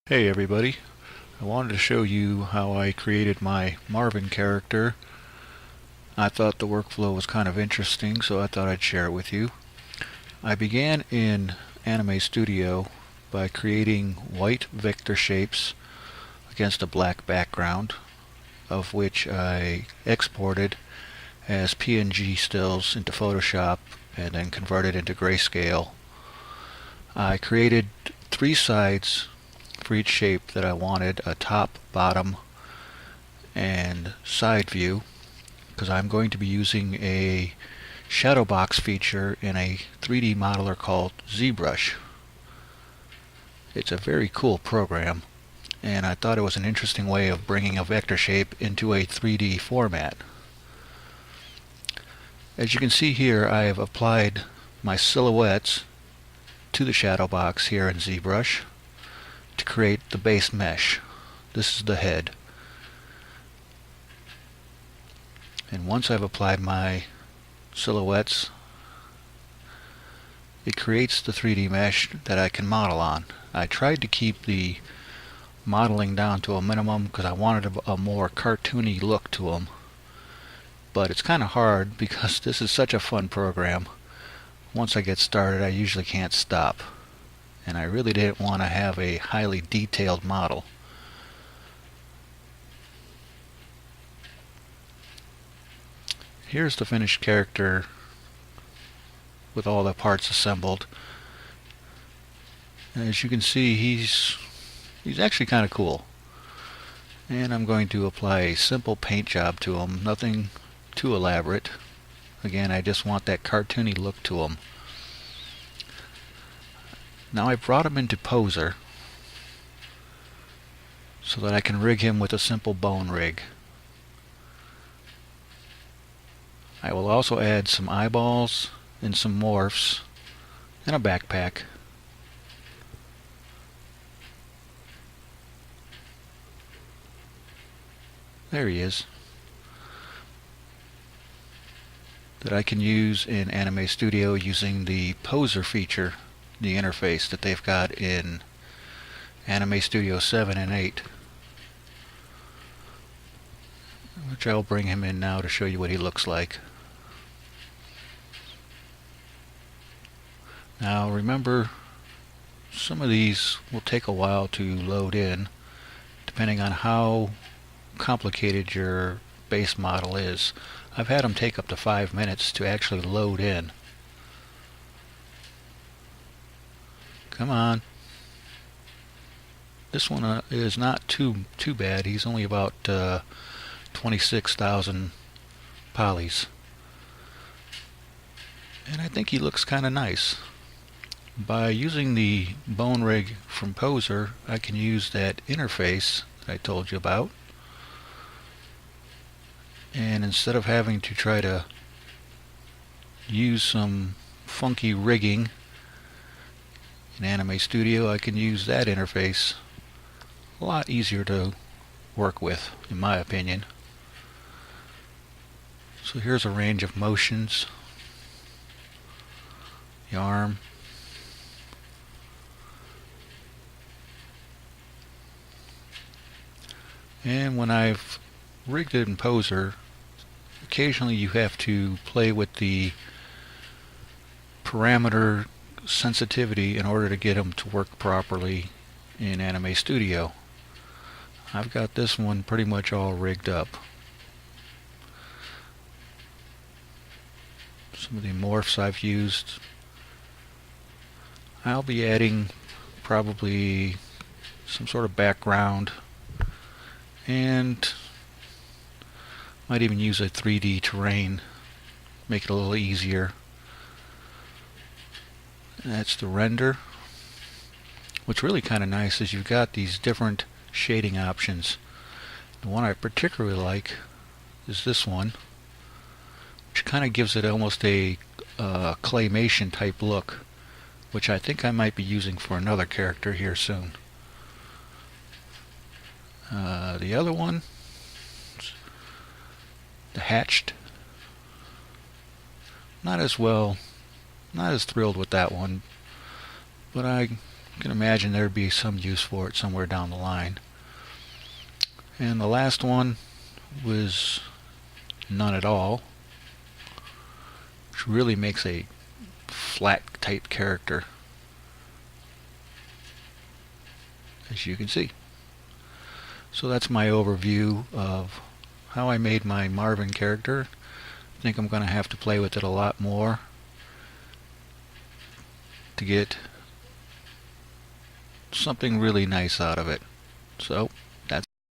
Hey everybody, I wanted to show you how I created my Marvin character. I thought the workflow was kind of interesting, so I thought I'd share it with you. I began in Anime Studio by creating white vector shapes against a black background, of which I exported as PNG stills into Photoshop and then converted into grayscale. I created three sides for each shape that I wanted: a top, bottom, and side view, because I'm going to be using a shadow box feature in a 3D modeler called ZBrush. It's a very cool program, and I thought it was an interesting way of bringing a vector shape into a 3D format. As you can see here, I have applied my silhouettes to the shadow box here in ZBrush to create the base mesh. This is the head. And once I've applied my silhouettes, it creates the 3D mesh that I can model on. I tried to keep the modeling down to a minimum because I wanted a more cartoony look to them. But it's kind of hard because this is such a fun program. Once I get started, I usually can't stop. And I really didn't want to have a highly detailed model. Here's the finished character with all the parts assembled. And as you can see, he's actually kind of cool. And I'm going to apply a simple paint job to him, nothing too elaborate. Again, I just want that cartoony look to him. Now I've brought him into Poser so that I can rig him with a simple bone rig. I will also add some eyeballs and some morphs and a backpack. There he is. That I can use in Anime Studio using the Poser feature, the interface that they've got in Anime Studio 7 and 8. Which I'll bring him in now to show you what he looks like. Now remember, some of these will take a while to load in, depending on how complicated your base model is. I've had them take up to 5 minutes to actually load in. Come on. This one is not too bad. He's only about 26,000 polys. And I think he looks kind of nice. By using the bone rig from Poser, I can use that interface that I told you about. And instead of having to try to use some funky rigging in Anime Studio, I can use that interface a lot easier to work with, in my opinion. So here's a range of motions. The arm. And when I've rigged it in Poser, occasionally you have to play with the parameter sensitivity in order to get them to work properly in Anime Studio. I've got this one pretty much all rigged up. Some of the morphs I've used. I'll be adding probably some sort of background, and might even use a 3D terrain, make it a little easier. And that's the render. What's really kind of nice is you've got these different shading options. The one I particularly like is this one, which kind of gives it almost a claymation type look, which I think I might be using for another character here soon. The other one, the hatched, not as thrilled with that one, but I You can imagine there'd be some use for it somewhere down the line. And the last one was none at all, which really makes a flat type character, as you can see. So that's my overview of how I made my Marvin character. I think I'm going to have to play with it a lot more to get something really nice out of it. So